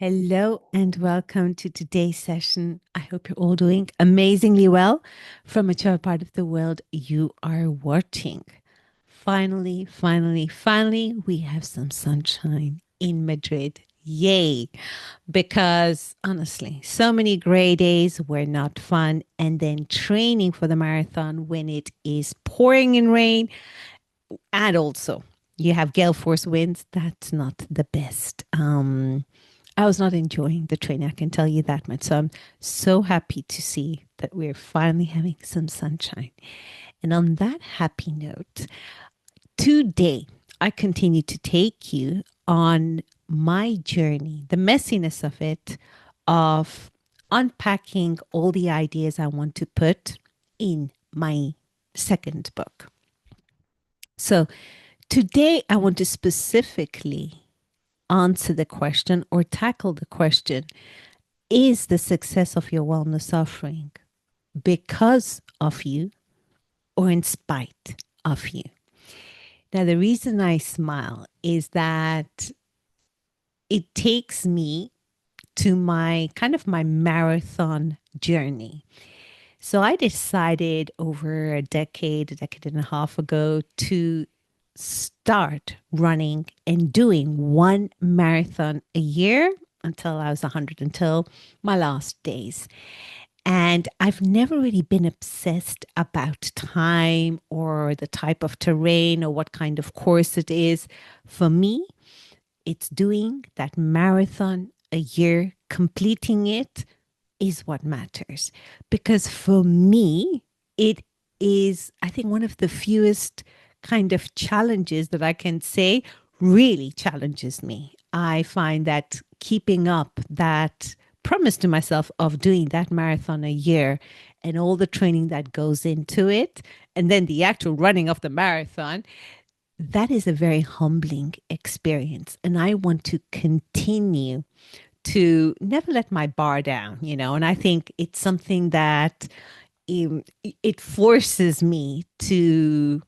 Hello and welcome to today's session. I hope you're all doing amazingly well from whichever part of the world you are watching. Finally, we have some sunshine in Madrid. Yay! Because honestly, so many gray days were not fun. And then training for the marathon when it is pouring in rain. And also, you have gale force winds. That's not the best. I was not enjoying the training, I can tell you that much. So I'm so happy to see that we're finally having some sunshine. And on that happy note, today I continue to take you on my journey, the messiness of it, of unpacking all the ideas I want to put in my second book. So today I want to specifically answer the question or tackle the question: is the success of your wellness suffering because of you or in spite of you? Now, the reason I smile is that it takes me to my kind of my marathon journey. So I decided over a decade and a half ago to start running and doing one marathon a year until I was 100, until my last days. And I've never really been obsessed about time or the type of terrain or what kind of course it is. For me, it's doing that marathon a year, completing it is what matters. Because for me, it is, I think, one of the fewest kind of challenges that I can say really challenges me. I find that keeping up that promise to myself of doing that marathon a year and all the training that goes into it, and then the actual running of the marathon, that is a very humbling experience. And I want to continue to never let my bar down, and I think it's something that it forces me to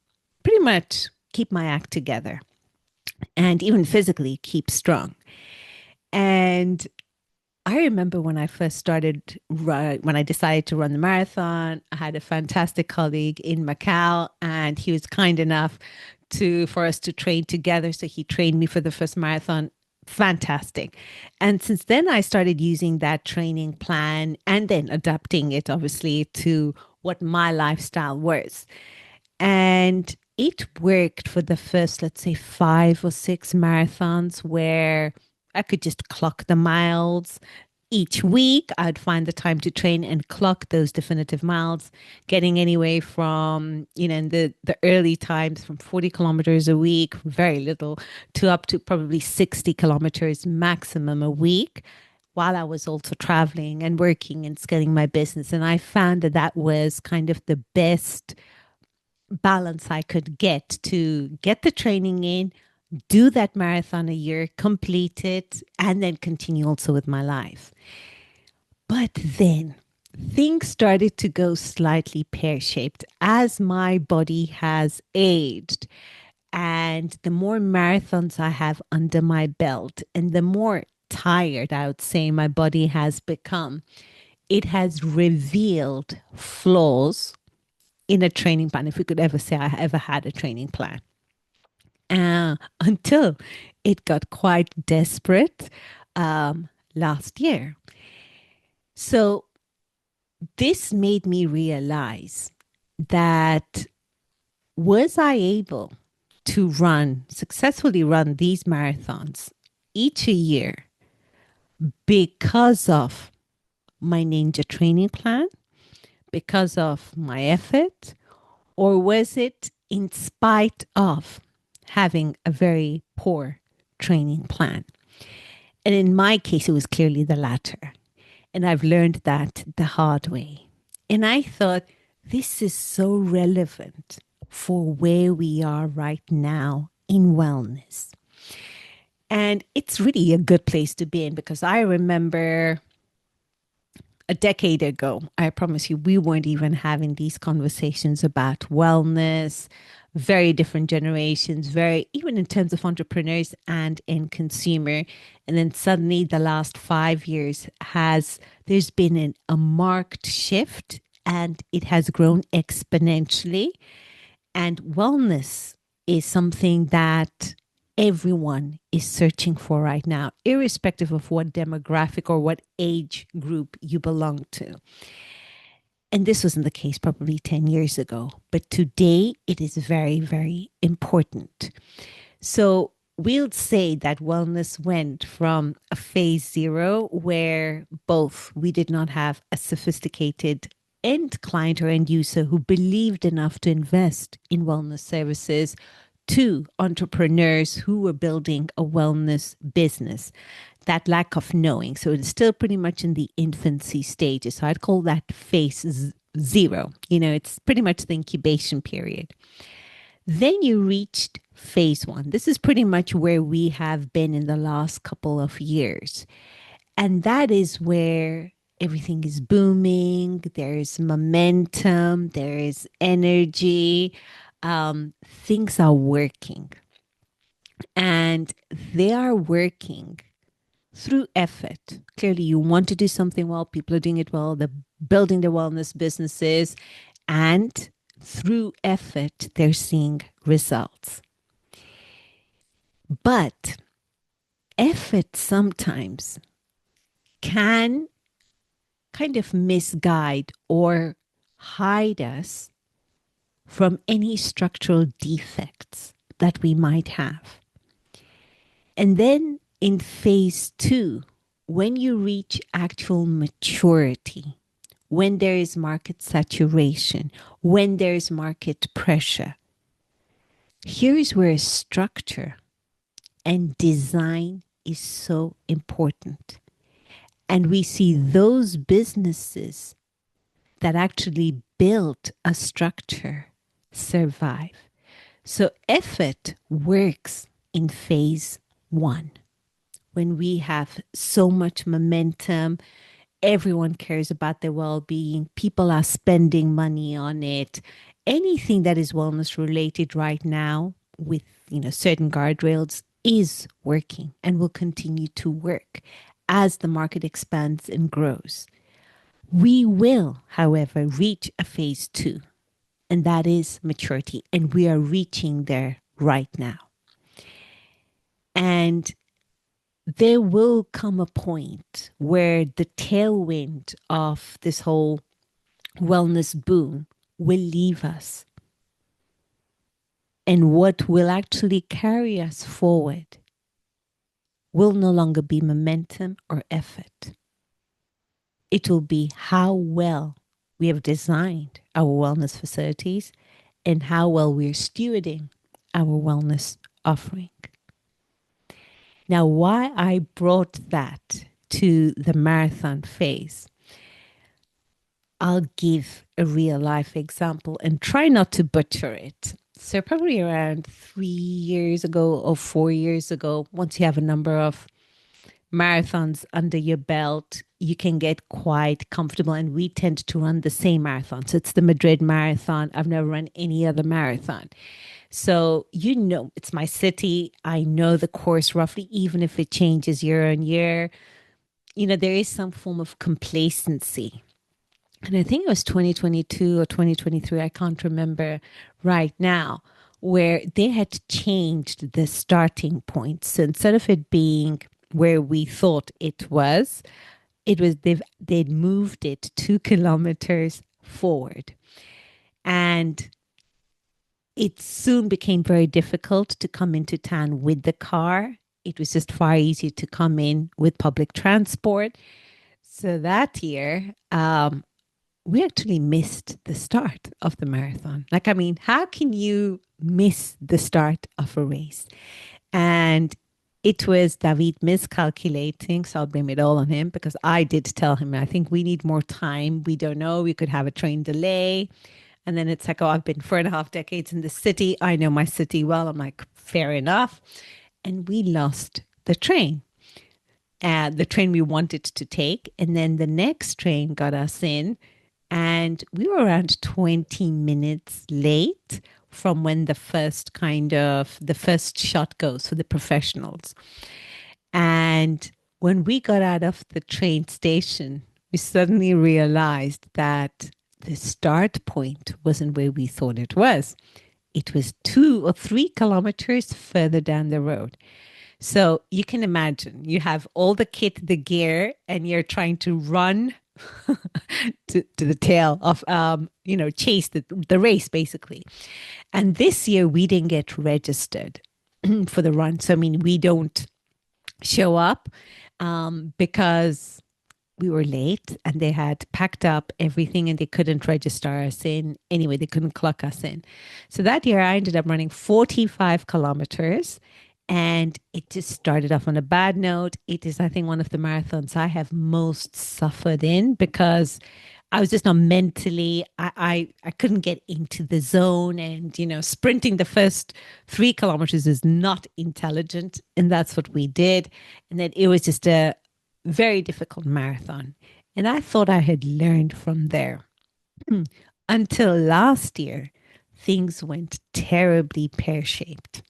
pretty much keep my act together and even physically keep strong. And I remember when I first started, when I decided to run the marathon, I had a fantastic colleague in Macau, and he was kind enough for us to train together. So he trained me for the first marathon. Fantastic. And since then, I started using that training plan and then adapting it, obviously, to what my lifestyle was. And it worked for the first, let's say, 5 or 6 marathons where I could just clock the miles. Each week, I'd find the time to train and clock those definitive miles, getting anyway from, in the early times, from 40 kilometers a week, very little, to up to probably 60 kilometers maximum a week, while I was also traveling and working and scaling my business. And I found that that was kind of the best balance I could to get the training in, do that marathon a year, complete it, and then continue also with my life. But then things started to go slightly pear shaped as my body has aged. And the more marathons I have under my belt, and the more tired I would say my body has become, it has revealed flaws in a training plan, if we could ever say I ever had a training plan. Until it got quite desperate last year. So this made me realize that was I able to successfully run these marathons each a year because of my ninja training plan, because of my effort, or was it in spite of having a very poor training plan? And in my case, it was clearly the latter. And I've learned that the hard way. And I thought, this is so relevant for where we are right now in wellness. And it's really a good place to be in, because I remember a decade ago, I promise you, we weren't even having these conversations about wellness, very different generations, very, even in terms of entrepreneurs and in consumer. And then suddenly the last 5 years there's been a marked shift and it has grown exponentially. And wellness is something that everyone is searching for right now, irrespective of what demographic or what age group you belong to. And this wasn't the case probably 10 years ago, but today it is very, very important. So we'll say that wellness went from a phase zero where both we did not have a sophisticated end client or end user who believed enough to invest in wellness services to entrepreneurs who were building a wellness business. That lack of knowing. So it's still pretty much in the infancy stages. So I'd call that phase zero. It's pretty much the incubation period. Then you reached phase one. This is pretty much where we have been in the last couple of years. And that is where everything is booming. There's momentum, there is energy. Things are working. And they are working through effort. Clearly, you want to do something well, people are doing it well, they're building their wellness businesses, and through effort, they're seeing results. But effort sometimes can kind of misguide or hide us from any structural defects that we might have. And then in phase two, when you reach actual maturity, when there is market saturation, when there is market pressure, here is where structure and design is so important. And we see those businesses that actually built a structure survive. So effort works in phase one when we have so much momentum. Everyone cares about their well-being. People are spending money on it. Anything that is wellness related right now with certain guardrails is working and will continue to work as the market expands and grows. We will, however, reach a phase two, and that is maturity. And we are reaching there right now. And there will come a point where the tailwind of this whole wellness boom will leave us. And what will actually carry us forward will no longer be momentum or effort. It will be how well we have designed our wellness facilities and how well we're stewarding our wellness offering. Now, why I brought that to the marathon phase, I'll give a real life example and try not to butcher it. So probably around 3 years ago or 4 years ago, once you have a number of marathons under your belt, you can get quite comfortable. And we tend to run the same marathon. So it's the Madrid Marathon. I've never run any other marathon. So, it's my city. I know the course roughly, even if it changes year on year. There is some form of complacency. And I think it was 2022 or 2023, I can't remember right now, where they had changed the starting point. So instead of it being where we thought they'd moved it 2 kilometers forward. And it soon became very difficult to come into town with the car. It was just far easier to come in with public transport. So that year, we actually missed the start of the marathon. How can you miss the start of a race? And it was David miscalculating. So I'll blame it all on him because I did tell him, I think we need more time. We don't know. We could have a train delay. And then it's like, oh, I've been 4.5 decades in the city. I know my city well. I'm like, fair enough. And we lost the train. The train we wanted to take. And then the next train got us in. And we were around 20 minutes late from when the first shot goes for the professionals. And when we got out of the train station, we suddenly realized that the start point wasn't where we thought it was. It was 2 or 3 kilometers further down the road. So you can imagine you have all the kit, the gear, and you're trying to run to the tail of, chase the race basically. And this year we didn't get registered for the run. So, I mean, we don't show up because we were late and they had packed up everything and they couldn't register us in. Anyway, they couldn't clock us in. So that year I ended up running 45 kilometers and it just started off on a bad note. It is, I think, one of the marathons I have most suffered in because I was just not mentally, I couldn't get into the zone. And, sprinting the first 3 kilometers is not intelligent. And that's what we did. And then it was just a very difficult marathon. And I thought I had learned from there. Until last year, things went terribly pear shaped.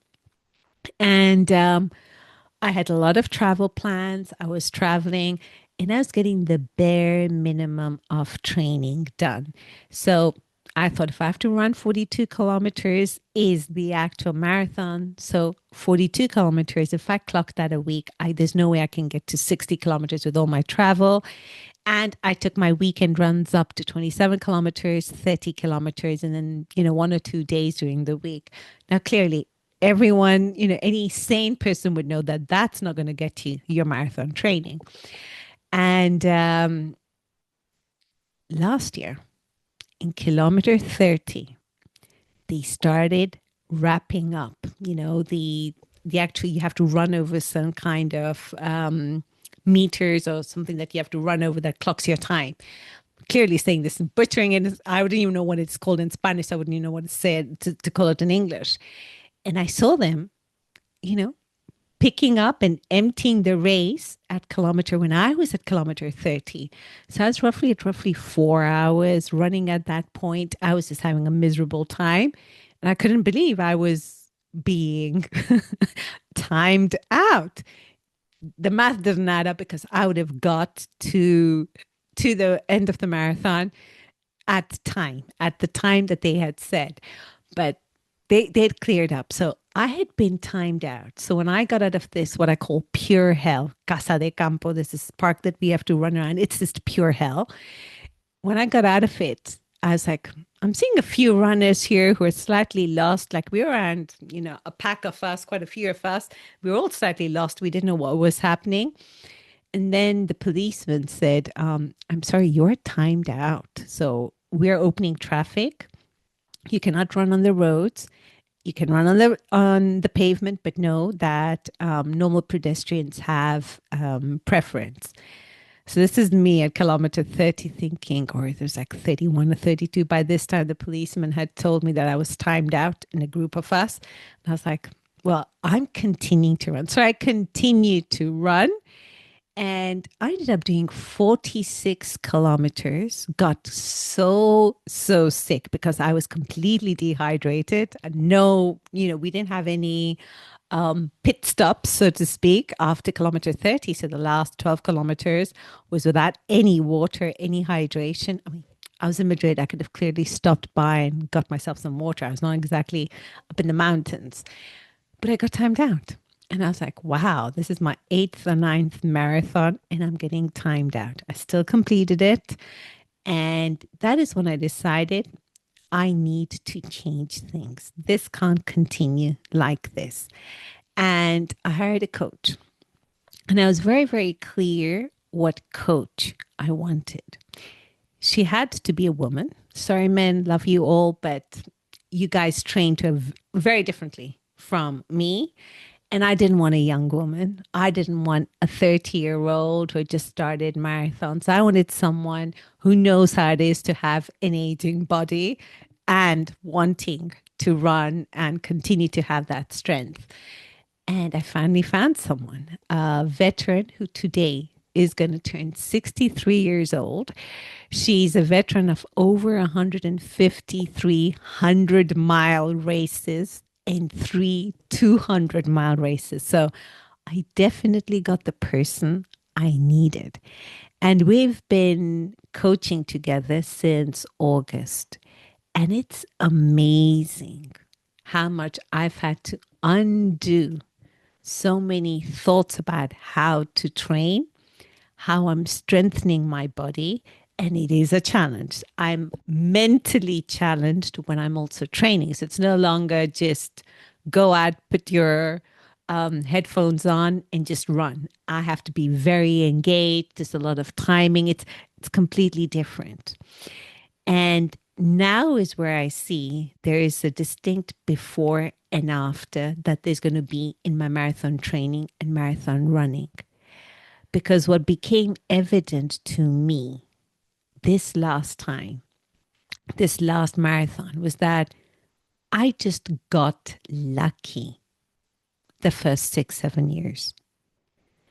And I had a lot of travel plans. I was traveling and I was getting the bare minimum of training done. So I thought if I have to run 42 kilometers is the actual marathon. So 42 kilometers, if I clock that a week, there's no way I can get to 60 kilometers with all my travel. And I took my weekend runs up to 27 kilometers, 30 kilometers, and then, 1 or 2 days during the week. Now, clearly, everyone, any sane person would know that that's not going to get you your marathon training. And last year, in kilometer 30, they started wrapping up, the actual, you have to run over some kind of meters or something that you have to run over that clocks your time. Clearly saying this and butchering it. I wouldn't even know what it's called in Spanish. I wouldn't even know what it's said to call it in English. And I saw them, you know, picking up and emptying the race at kilometer when I was at kilometer 30. So I was roughly 4 hours running at that point. I was just having a miserable time. And I couldn't believe I was being timed out. The math doesn't add up because I would have got to the end of the marathon at the time that they had said. But they'd cleared up. So I had been timed out. So when I got out of this, what I call pure hell, Casa de Campo, this is park that we have to run around. It's just pure hell. When I got out of it, I was like, I'm seeing a few runners here who are slightly lost. Like we were around, a pack of us, quite a few of us. We were all slightly lost. We didn't know what was happening. And then the policeman said, I'm sorry, you're timed out. So we're opening traffic. You cannot run on the roads. You can run on the pavement, but know that normal pedestrians have preference. So this is me at kilometer 30 thinking, or there's like 31 or 32. By this time, the policeman had told me that I was timed out in a group of us. And I was like, well, I'm continuing to run. So I continued to run. And I ended up doing 46 kilometers, got so sick because I was completely dehydrated. No, we didn't have any pit stops, so to speak, after kilometer 30. So the last 12 kilometers was without any water, any hydration. I mean, I was in Madrid. I could have clearly stopped by and got myself some water. I was not exactly up in the mountains, but I got timed out. And I was like, wow, this is my eighth or ninth marathon and I'm getting timed out. I still completed it. And that is when I decided I need to change things. This can't continue like this. And I hired a coach. And I was very, very clear what coach I wanted. She had to be a woman. Sorry, men, love you all, but you guys train to very differently from me. And I didn't want a young woman. I didn't want a 30-year-old who had just started marathons. I wanted someone who knows how it is to have an aging body and wanting to run and continue to have that strength. And I finally found someone, a veteran who today is going to turn 63 years old. She's a veteran of over 153 100-mile races and three 200-mile races. So I definitely got the person I needed. And we've been coaching together since August. And it's amazing how much I've had to undo so many thoughts about how to train, how I'm strengthening my body. And it is a challenge. I'm mentally challenged when I'm also training. So it's no longer just go out, put your headphones on and just run. I have to be very engaged. There's a lot of timing. It's completely different. And now is where I see there is a distinct before and after that there's going to be in my marathon training and marathon running. Because what became evident to me this last time, this last marathon, was that I just got lucky the first 6, 7 years.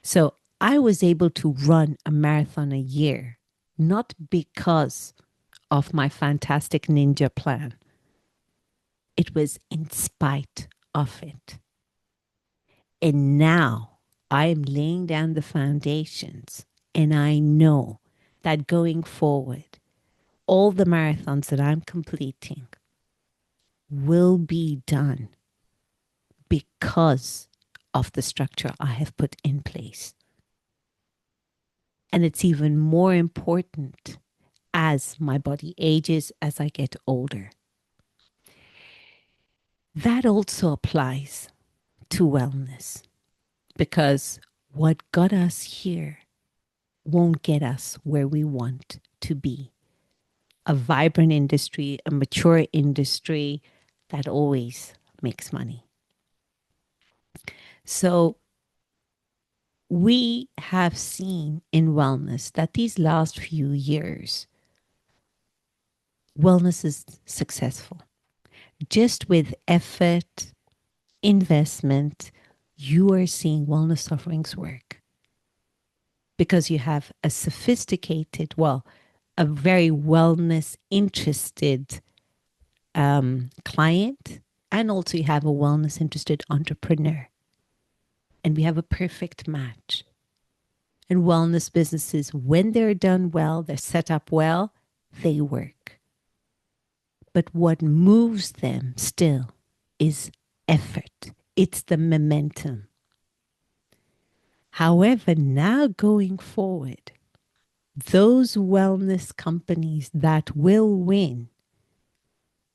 So I was able to run a marathon a year, not because of my fantastic ninja plan. It was in spite of it. And now I am laying down the foundations, and I know that going forward, all the marathons that I'm completing will be done because of the structure I have put in place. And it's even more important as my body ages, as I get older. That also applies to wellness because what got us here won't get us where we want to be. A vibrant industry, a mature industry that always makes money. So we have seen in wellness that these last few years, wellness is successful. Just with effort, investment, you are seeing wellness offerings work because you have a sophisticated, well, a very wellness interested client, and also you have a wellness interested entrepreneur. And we have a perfect match. And wellness businesses, when they're done well, they're set up well, they work. But what moves them still is effort. It's the momentum. However, now going forward, those wellness companies that will win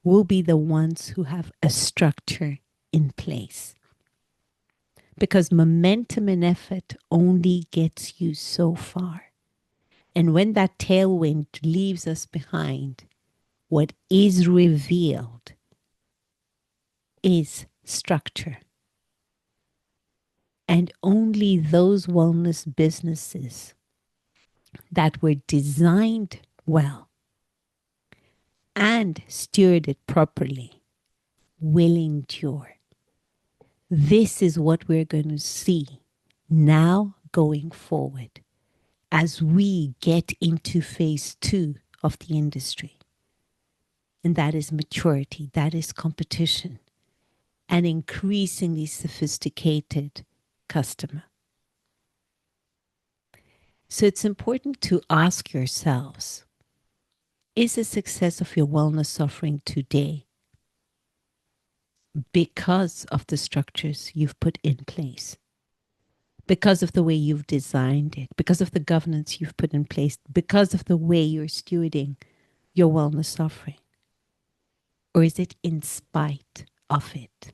will be the ones who have a structure in place. Because momentum and effort only gets you so far. And when that tailwind leaves us behind, what is revealed is structure. And only those wellness businesses that were designed well and stewarded properly will endure. This is what we're going to see now going forward as we get into phase 2 of the industry. And that is maturity, that is competition, an increasingly sophisticated customer. So it's important to ask yourselves, is the success of your wellness offering today because of the structures you've put in place? Because of the way you've designed it, because of the governance you've put in place, because of the way you're stewarding your wellness offering? Or is it in spite of it?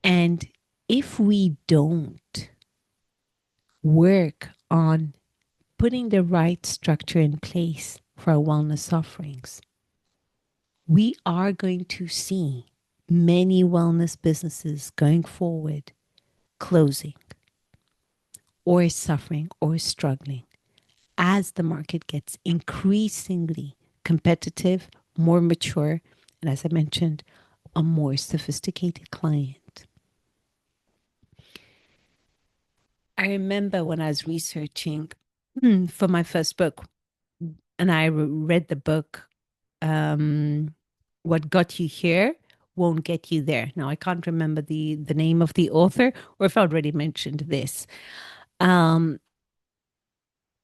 And if we don't work on putting the right structure in place for our wellness offerings, we are going to see many wellness businesses going forward closing or suffering or struggling as the market gets increasingly competitive, more mature, and as I mentioned, a more sophisticated client. I remember when I was researching for my first book, and I read the book, um, What Got You Here Won't Get You There. Now, I can't remember the name of the author or if I already mentioned this. Um,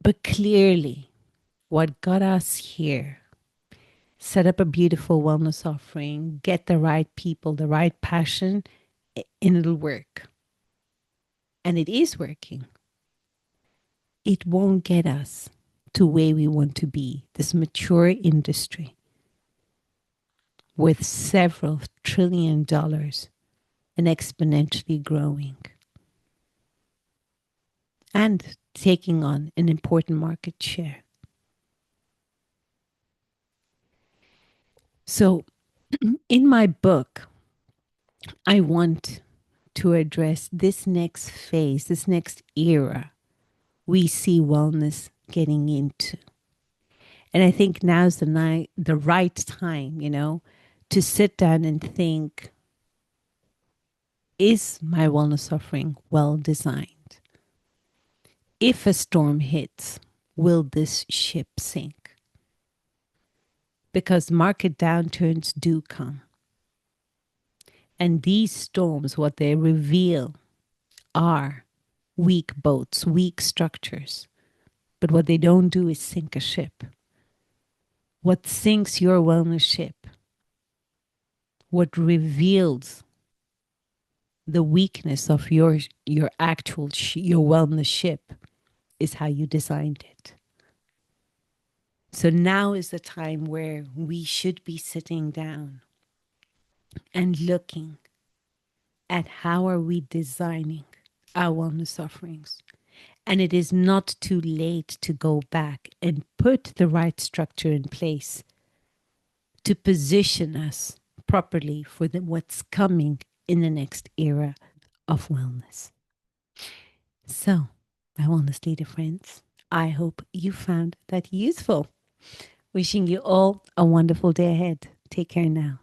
but clearly, what got us here, set up a beautiful wellness offering, get the right people, the right passion, and it'll work. And it is working. It won't get us to where we want to be, this mature industry with several trillion dollars and exponentially growing and taking on an important market share. So, in my book, I want to address this next phase, this next era we see wellness getting into. And I think now's the right time, to sit down and think, is my wellness offering well designed? If a storm hits, will this ship sink? Because market downturns do come. And these storms, what they reveal are weak boats, weak structures. But what they don't do is sink a ship. What sinks your wellness ship, what reveals the weakness of your actual your wellness ship is how you designed it. So now is the time where we should be sitting down and looking at how are we designing our wellness offerings. And it is not too late to go back and put the right structure in place to position us properly for what's coming in the next era of wellness. So, my wellness leader friends, I hope you found that useful. Wishing you all a wonderful day ahead. Take care now.